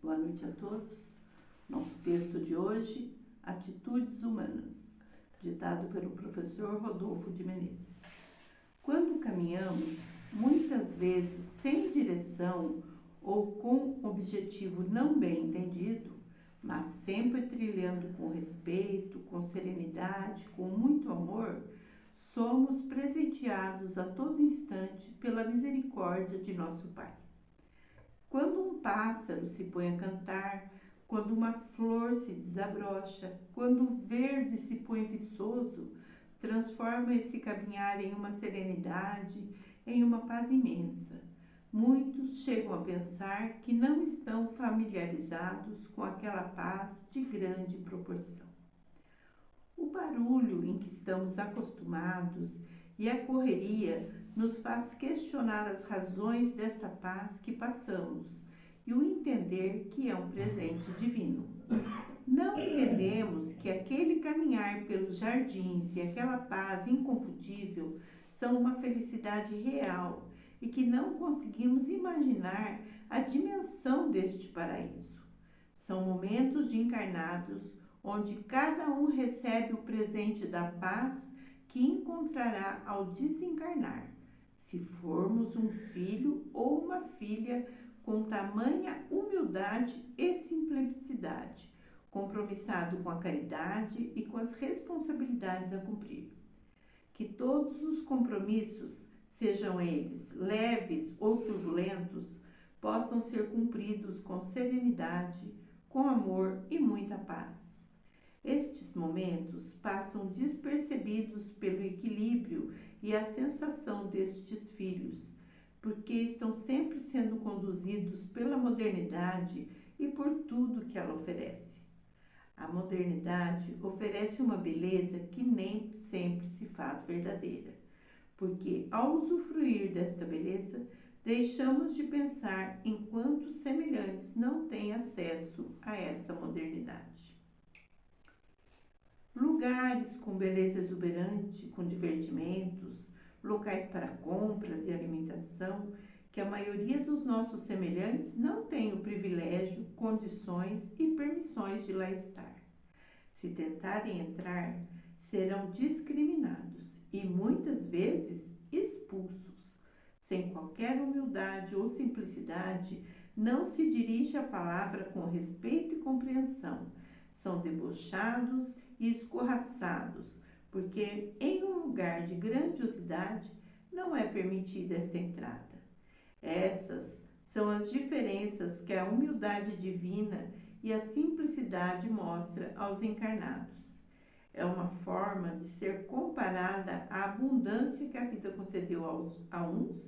Boa noite a todos. Nosso texto de hoje, Atitudes Humanas, ditado pelo professor Rodolfo de Menezes. Quando caminhamos, muitas vezes sem direção ou com objetivo não bem entendido, mas sempre trilhando com respeito, com serenidade, com muito amor, somos presenteados a todo instante pela misericórdia de nosso Pai. Quando um pássaro se põe a cantar, quando uma flor se desabrocha, quando o verde se põe viçoso, transforma esse caminhar em uma serenidade, em uma paz imensa. Muitos chegam a pensar que não estão familiarizados com aquela paz de grande proporção. O barulho em que estamos acostumados e a correria nos faz questionar as razões dessa paz que passamos e o entender que é um presente divino. Não entendemos que aquele caminhar pelos jardins e aquela paz inconfundível são uma felicidade real e que não conseguimos imaginar a dimensão deste paraíso. São momentos de encarnados onde cada um recebe o presente da paz que encontrará ao desencarnar, se formos um filho ou uma filha com tamanha humildade e simplicidade, compromissado com a caridade e com as responsabilidades a cumprir. Que todos os compromissos, sejam eles leves ou turbulentos, possam ser cumpridos com serenidade, com amor e muita paz. Estes momentos passam despercebidos pelo equilíbrio e a sensação destes filhos, porque estão sempre sendo conduzidos pela modernidade e por tudo que ela oferece. A modernidade oferece uma beleza que nem sempre se faz verdadeira, porque ao usufruir desta beleza, deixamos de pensar em quantos semelhantes não têm acesso a essa modernidade. Lugares com beleza exuberante, com divertimentos, locais para compras e alimentação, que a maioria dos nossos semelhantes não tem o privilégio, condições e permissões de lá estar. Se tentarem entrar, serão discriminados e muitas vezes expulsos. Sem qualquer humildade ou simplicidade, não se dirige a palavra com respeito e compreensão. São debochados e escorraçados, porque em um lugar de grandiosidade não é permitida esta entrada. Essas são as diferenças que a humildade divina e a simplicidade mostra aos encarnados. É uma forma de ser comparada à abundância que a vida concedeu a uns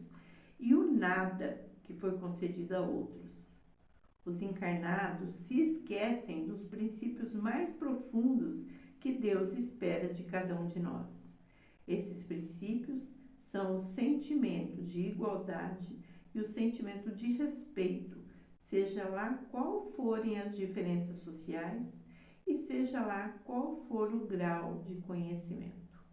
e o nada que foi concedido a outros. Os encarnados se esquecem dos princípios mais profundos que Deus espera de cada um de nós. Esses princípios são o sentimento de igualdade e o sentimento de respeito, seja lá qual forem as diferenças sociais e seja lá qual for o grau de conhecimento.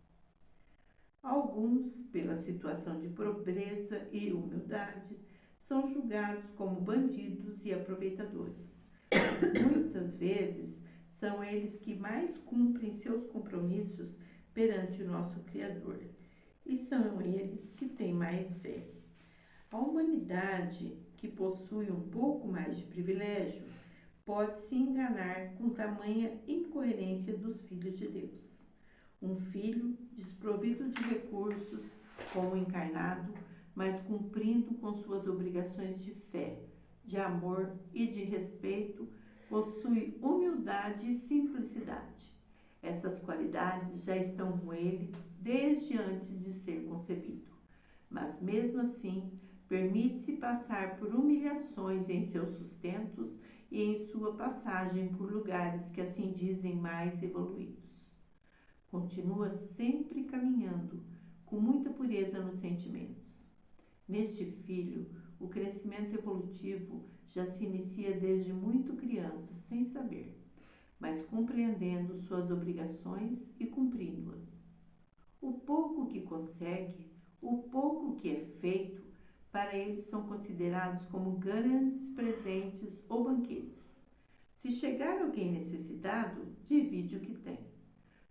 Alguns, pela situação de pobreza e humildade, são julgados como bandidos e aproveitadores. Mas muitas vezes são eles que mais cumprem seus compromissos perante o nosso Criador, e são eles que têm mais fé. A humanidade, que possui um pouco mais de privilégio, pode se enganar com tamanha incoerência dos filhos de Deus. Um filho desprovido de recursos, como encarnado, mas cumprindo com suas obrigações de fé, de amor e de respeito, possui humildade e simplicidade. Essas qualidades já estão com ele desde antes de ser concebido. Mas mesmo assim, permite-se passar por humilhações em seus sustentos e em sua passagem por lugares que assim dizem mais evoluídos. Continua sempre caminhando, com muita pureza nos sentimentos. Neste filho, o crescimento evolutivo já se inicia desde muito criança, sem saber, mas compreendendo suas obrigações e cumprindo-as. O pouco que consegue, o pouco que é feito, para eles são considerados como grandes presentes ou banquetes. Se chegar alguém necessitado, divide o que tem.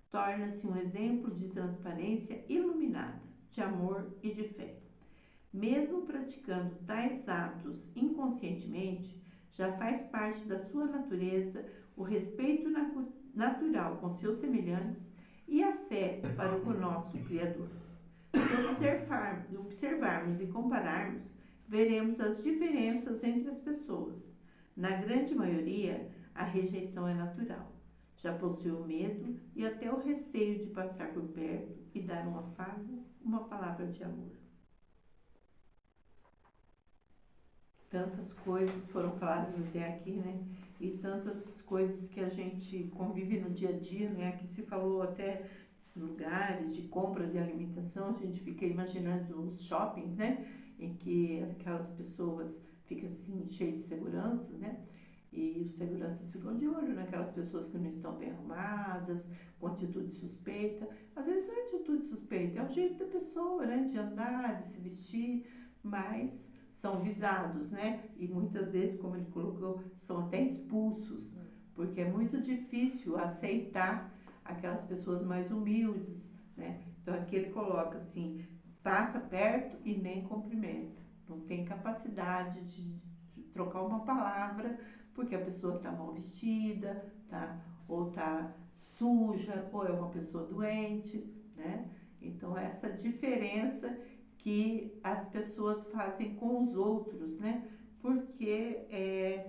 Torna-se um exemplo de transparência iluminada, de amor e de fé. Mesmo praticando tais atos inconscientemente, já faz parte da sua natureza o respeito natural com seus semelhantes e a fé para com o nosso Criador. Se observarmos e compararmos, veremos as diferenças entre as pessoas. Na grande maioria, a rejeição é natural. Já possui o medo e até o receio de passar por perto e dar um afago, uma palavra de amor. Tantas coisas foram faladas até aqui, né? E tantas coisas que a gente convive no dia a dia, né? Aqui se falou até lugares de compras e alimentação, a gente fica imaginando os shoppings, né? Em que aquelas pessoas ficam assim cheias de segurança, né? E os seguranças ficam de olho naquelas pessoas que não estão bem arrumadas, com atitude suspeita. Às vezes não é atitude suspeita, é o jeito da pessoa, né? De andar, de se vestir, mas são visados, né? E muitas vezes, como ele colocou, são até expulsos, porque é muito difícil aceitar aquelas pessoas mais humildes, né? Então aqui ele coloca assim, passa perto e nem cumprimenta. Não tem capacidade de trocar uma palavra, porque a pessoa está mal vestida, tá? Ou está suja, ou é uma pessoa doente, né? Então essa diferença que as pessoas fazem com os outros, né? Porque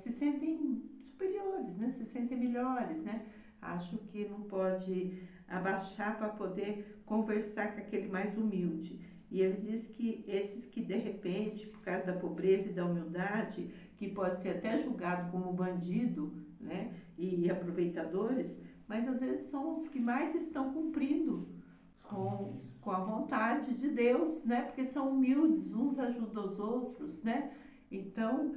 se sentem superiores, né? Se sentem melhores, né? Acho que não pode abaixar para poder conversar com aquele mais humilde. E ele diz que esses que de repente, por causa da pobreza e da humildade, que pode ser até julgado como bandido, né? E aproveitadores, mas às vezes são os que mais estão cumprindo com a vontade de Deus, né? Porque são humildes, uns ajudam os outros, né? Então,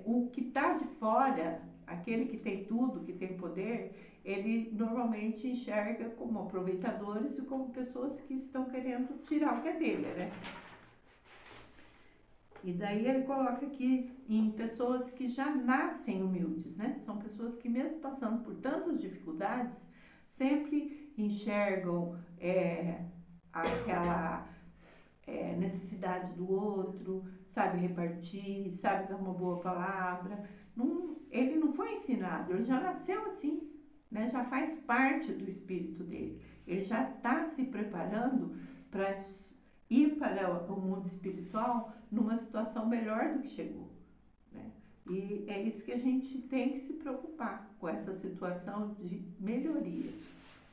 o que está de fora, aquele que tem tudo, que tem poder, ele normalmente enxerga como aproveitadores e como pessoas que estão querendo tirar o que é dele, né? E daí ele coloca aqui em pessoas que já nascem humildes, né? São pessoas que mesmo passando por tantas dificuldades, sempre enxergam aquela necessidade do outro, sabe repartir, sabe dar uma boa palavra. Ele não foi ensinado, ele já nasceu assim, né? Já faz parte do espírito dele. Ele já está se preparando para ir para o mundo espiritual numa situação melhor do que chegou, né? E é isso que a gente tem que se preocupar, com essa situação de melhoria.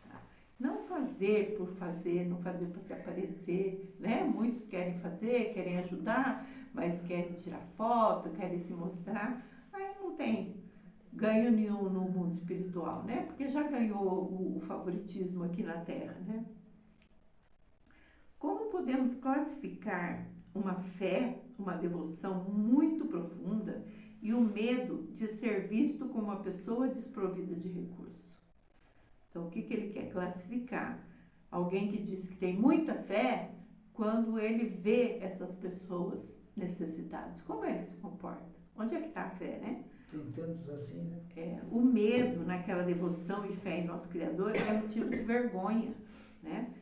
Tá? Não fazer por fazer, não fazer para se aparecer, né? Muitos querem fazer, querem ajudar, mas querem tirar foto, querem se mostrar. Aí não tem ganho nenhum no mundo espiritual, né? Porque já ganhou o favoritismo aqui na Terra, né? Como podemos classificar uma fé, uma devoção muito profunda e o medo de ser visto como uma pessoa desprovida de recursos? Então, o que ele quer classificar? Alguém que diz que tem muita fé, quando ele vê essas pessoas necessitadas, como ele se comporta? Onde é que está a fé, né? Tem tantos assim, né? O medo naquela devoção e fé em nosso Criador é motivo de vergonha, né?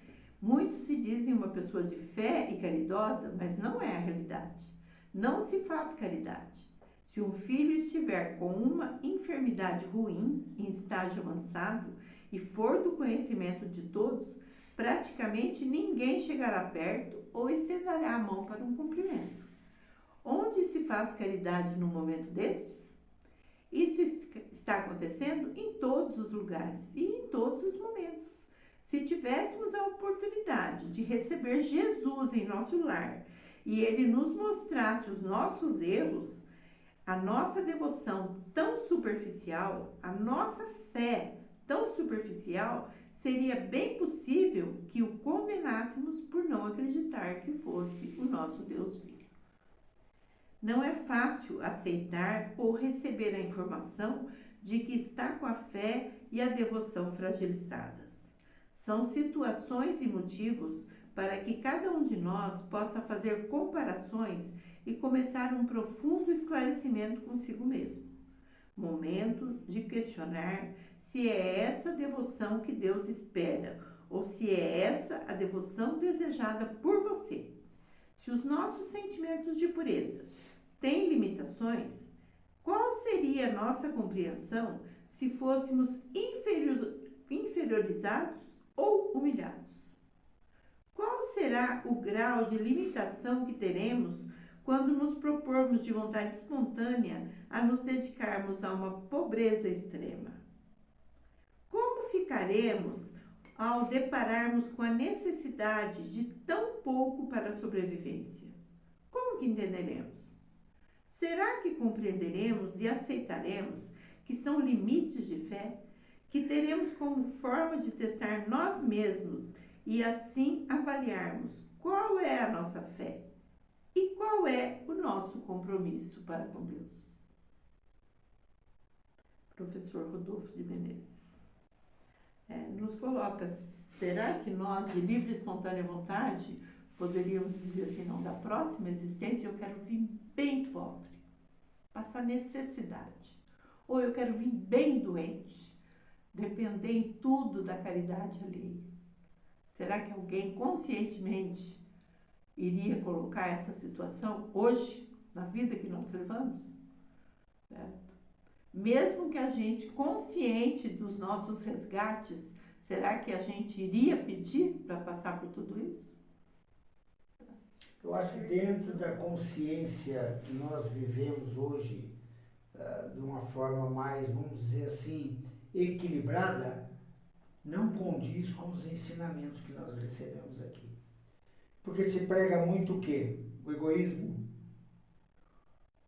Muitos se dizem uma pessoa de fé e caridosa, mas não é a realidade. Não se faz caridade. Se um filho estiver com uma enfermidade ruim, em estágio avançado, e for do conhecimento de todos, praticamente ninguém chegará perto ou estenderá a mão para um cumprimento. Onde se faz caridade num momento destes? Isso está acontecendo em todos os lugares e em todos os momentos. Se tivéssemos a oportunidade de receber Jesus em nosso lar e ele nos mostrasse os nossos erros, a nossa devoção tão superficial, a nossa fé tão superficial, seria bem possível que o condenássemos por não acreditar que fosse o nosso Deus Filho. Não é fácil aceitar ou receber a informação de que está com a fé e a devoção fragilizadas. São situações e motivos para que cada um de nós possa fazer comparações e começar um profundo esclarecimento consigo mesmo. Momento de questionar se é essa a devoção que Deus espera ou se é essa a devoção desejada por você. Se os nossos sentimentos de pureza têm limitações, qual seria a nossa compreensão se fôssemos inferiorizados ou humilhados? Qual será o grau de limitação que teremos quando nos propormos de vontade espontânea a nos dedicarmos a uma pobreza extrema? Como ficaremos ao depararmos com a necessidade de tão pouco para a sobrevivência? Como que entenderemos? Será que compreenderemos e aceitaremos que são limites de fé, que teremos como forma de testar nós mesmos e assim avaliarmos qual é a nossa fé e qual é o nosso compromisso para com Deus? Professor Rodolfo de Menezes nos coloca: será que nós, de livre e espontânea vontade, poderíamos dizer assim, não, da próxima existência eu quero vir bem pobre, passar necessidade, ou eu quero vir bem doente, depender em tudo da caridade alheia? Será que alguém conscientemente iria colocar essa situação hoje, na vida que nós levamos? Certo? Mesmo que a gente, consciente dos nossos resgates, será que a gente iria pedir para passar por tudo isso? Eu acho que dentro da consciência que nós vivemos hoje, de uma forma mais, vamos dizer assim, equilibrada, não condiz com os ensinamentos que nós recebemos aqui. Porque se prega muito o quê? O egoísmo.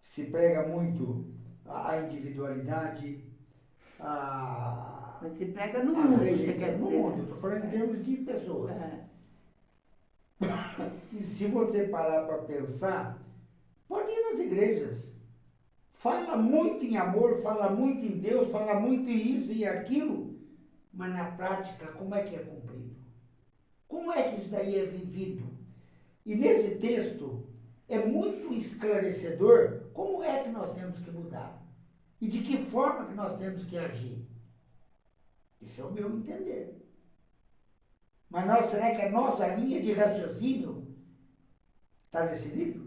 Se prega muito a individualidade, Mas se prega no mundo, você quer dizer? No mundo, estou falando em termos de pessoas. E se você parar para pensar, pode ir nas igrejas. Fala muito em amor, fala muito em Deus, fala muito em isso e aquilo, mas na prática, como é que é cumprido? Como é que isso daí é vivido? E nesse texto é muito esclarecedor como é que nós temos que mudar e de que forma que nós temos que agir. Isso é o meu entender. Mas será que a nossa linha de raciocínio está nesse nível?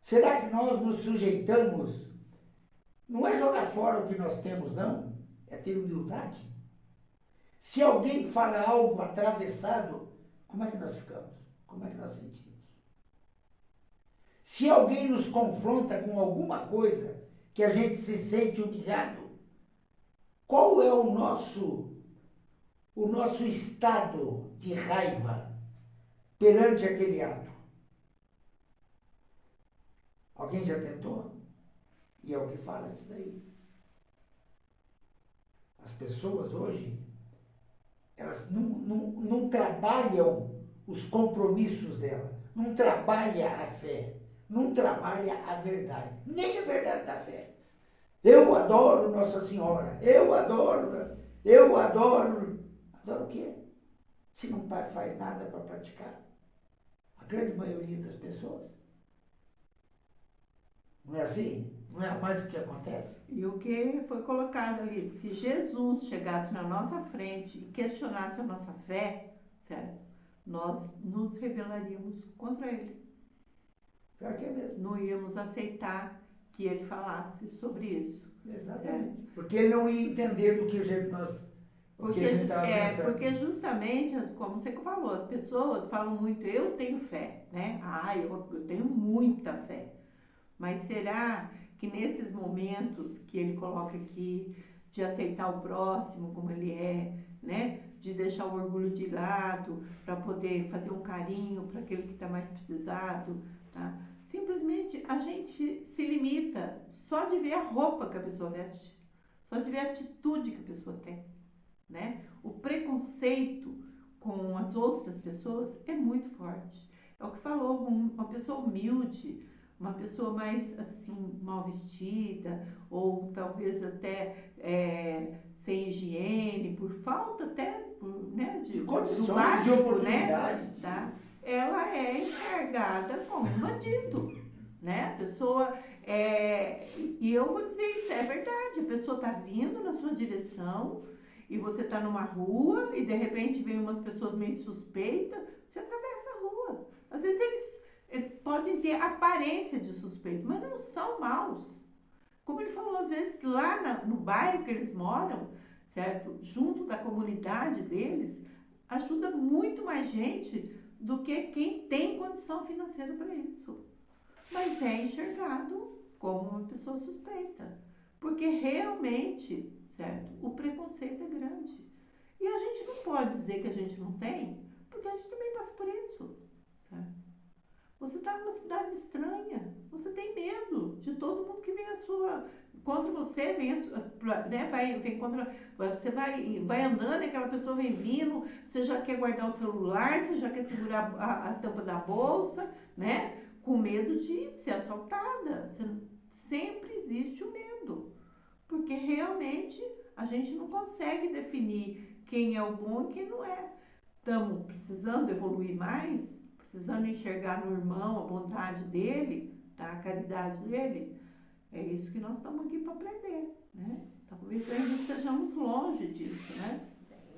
Será que nós nos sujeitamos? Não é jogar fora o que nós temos, não. É ter humildade. Se alguém fala algo atravessado, como é que nós ficamos? Como é que nós sentimos? Se alguém nos confronta com alguma coisa que a gente se sente humilhado, qual é o nosso estado de raiva perante aquele ato? Alguém já tentou? E é o que fala isso daí. As pessoas hoje, elas não trabalham os compromissos dela, não trabalha a fé, não trabalha a verdade, nem a verdade da fé. Eu adoro Nossa Senhora, eu adoro. Adoro o quê? Se não faz nada para praticar. A grande maioria das pessoas. Não é assim? Não é mais o que acontece? E o que foi colocado ali, se Jesus chegasse na nossa frente e questionasse a nossa fé, certo? Nós nos rebelaríamos contra ele. Pior que é mesmo. Não íamos aceitar que ele falasse sobre isso. Exatamente. Porque ele não ia entender do que a gente estava pensando. Porque justamente, como você falou, as pessoas falam muito, eu tenho fé, né? Eu tenho muita fé. Mas será que nesses momentos que ele coloca aqui, de aceitar o próximo como ele é, né? De deixar o orgulho de lado, para poder fazer um carinho para aquele que está mais precisado, tá? Simplesmente a gente se limita só de ver a roupa que a pessoa veste, só de ver a atitude que a pessoa tem, né? O preconceito com as outras pessoas é muito forte. É o que falou, uma pessoa humilde, uma pessoa mais assim, mal vestida, ou talvez até sem higiene, por falta até, né, de condições, básico, de oportunidade. Né, tá? ela é enxergada como um bandido, né? A pessoa, e eu vou dizer isso, é verdade, a pessoa está vindo na sua direção e você está numa rua e de repente vem umas pessoas meio suspeitas, você atravessa a rua. Às vezes eles podem ter aparência de suspeito, mas não são maus. Como ele falou, às vezes lá no bairro que eles moram, certo? Junto da comunidade deles, ajuda muito mais gente do que quem tem condição financeira para isso. Mas é enxergado como uma pessoa suspeita. Porque realmente, certo? O preconceito é grande. E a gente não pode dizer que a gente não tem, porque a gente também passa por isso, certo? Você está numa cidade estranha, você tem medo de todo mundo que vem contra você, né, vem contra, você vai andando e aquela pessoa vem vindo, você já quer guardar o celular, você já quer segurar a tampa da bolsa, né, com medo de ser assaltada. Sempre existe o medo, porque realmente a gente não consegue definir quem é o bom e quem não é. Estamos precisando evoluir mais, precisando enxergar no irmão a bondade dele, tá? A caridade dele. É isso que nós estamos aqui para aprender, né? Talvez ainda estejamos longe disso, né?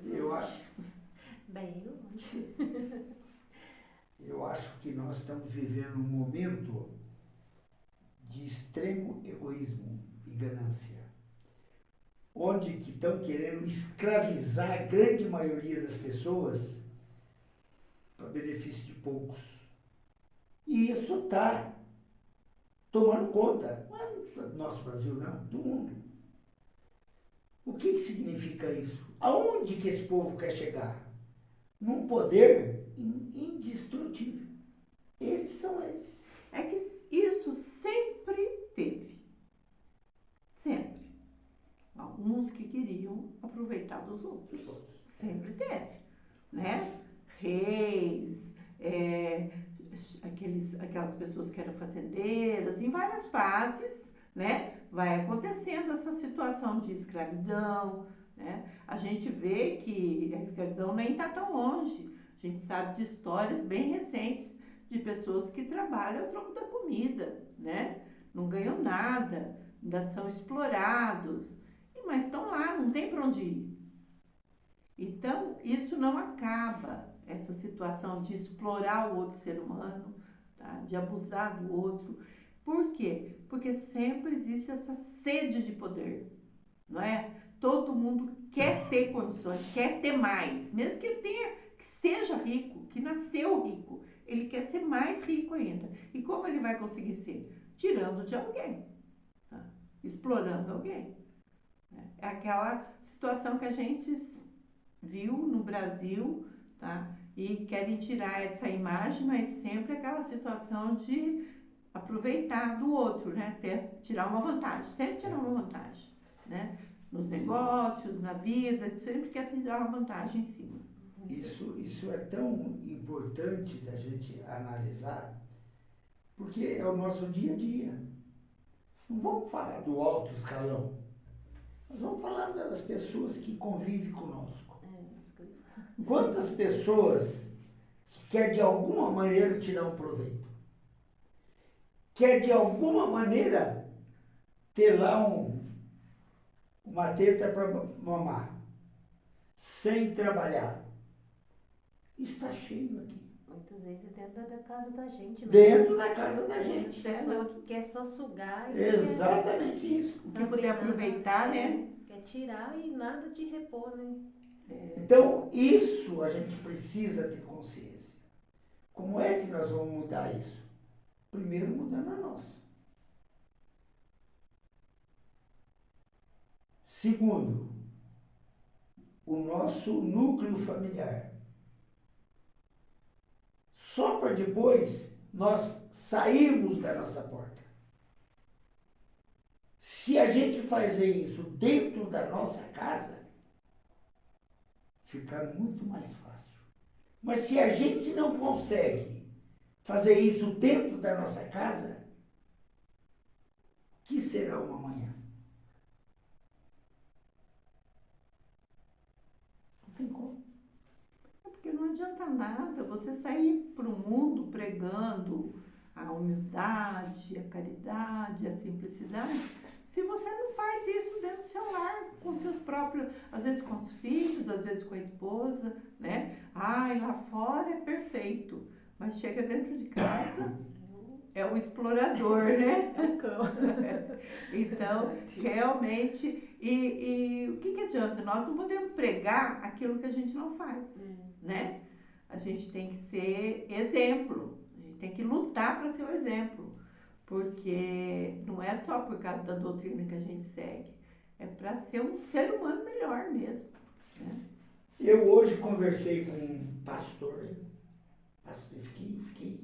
Eu acho, Bem longe. eu acho que nós estamos vivendo um momento de extremo egoísmo e ganância, onde que estão querendo escravizar a grande maioria das pessoas para benefício de poucos. E isso está tomando conta, não é do nosso Brasil não, do mundo. O que que significa isso? Aonde que esse povo quer chegar? Num poder indestrutível. Eles são eles. É que isso sempre teve. Sempre. Alguns que queriam aproveitar dos outros. Sempre teve, né? Reis, aquelas pessoas que eram fazendeiras, em várias fases, né? Vai acontecendo essa situação de escravidão, né? A gente vê que a escravidão nem está tão longe. A gente sabe de histórias bem recentes de pessoas que trabalham ao troco da comida, né? Não ganham nada, ainda são explorados, mas estão lá, não tem para onde ir. Então, isso não acaba, essa situação de explorar o outro ser humano, tá? De abusar do outro. Por quê? Porque sempre existe essa sede de poder, não é? Todo mundo quer ter condições, quer ter mais, mesmo que ele tenha, que seja rico, que nasceu rico, ele quer ser mais rico ainda. E como ele vai conseguir ser? Tirando de alguém, tá? Explorando alguém. É aquela situação que a gente viu no Brasil, tá? E querem tirar essa imagem, mas sempre aquela situação de aproveitar do outro, né? Tirar uma vantagem, sempre tirar uma vantagem, né? Nos negócios, na vida, sempre quer tirar uma vantagem em cima. Isso é tão importante da gente analisar, porque é o nosso dia a dia. Não vamos falar do alto escalão, nós vamos falar das pessoas que convivem conosco. Quantas pessoas quer de alguma maneira tirar um proveito? Quer de alguma maneira ter lá uma teta para mamar, sem trabalhar? Está cheio aqui. Muitas vezes é dentro da casa da gente. Dentro da casa da gente. Pessoa que quer só sugar e Exatamente isso. O que poder aproveitar, né? Quer tirar e nada de repor, né? Então, isso a gente precisa ter consciência. Como é que nós vamos mudar isso? Primeiro, mudando a nós. Segundo, o nosso núcleo familiar. Só para depois nós sairmos da nossa porta. Se a gente fazer isso dentro da nossa casa, fica muito mais fácil. Mas se a gente não consegue fazer isso dentro da nossa casa, que será uma manhã? Não tem como. É porque não adianta nada você sair para o mundo pregando a humildade, a caridade, a simplicidade, se você não faz isso dentro do seu lar, com seus próprios, às vezes com os filhos, às vezes com a esposa, né? Ai, lá fora é perfeito, mas chega dentro de casa, é o explorador, né? É um cão. Então, realmente, e o que que adianta? Nós não podemos pregar aquilo que a gente não faz, né? A gente tem que ser exemplo, a gente tem que lutar para ser o exemplo, porque não é só por causa da doutrina que a gente segue, é para ser um ser humano melhor mesmo, né? Eu hoje conversei com um pastor, fiquei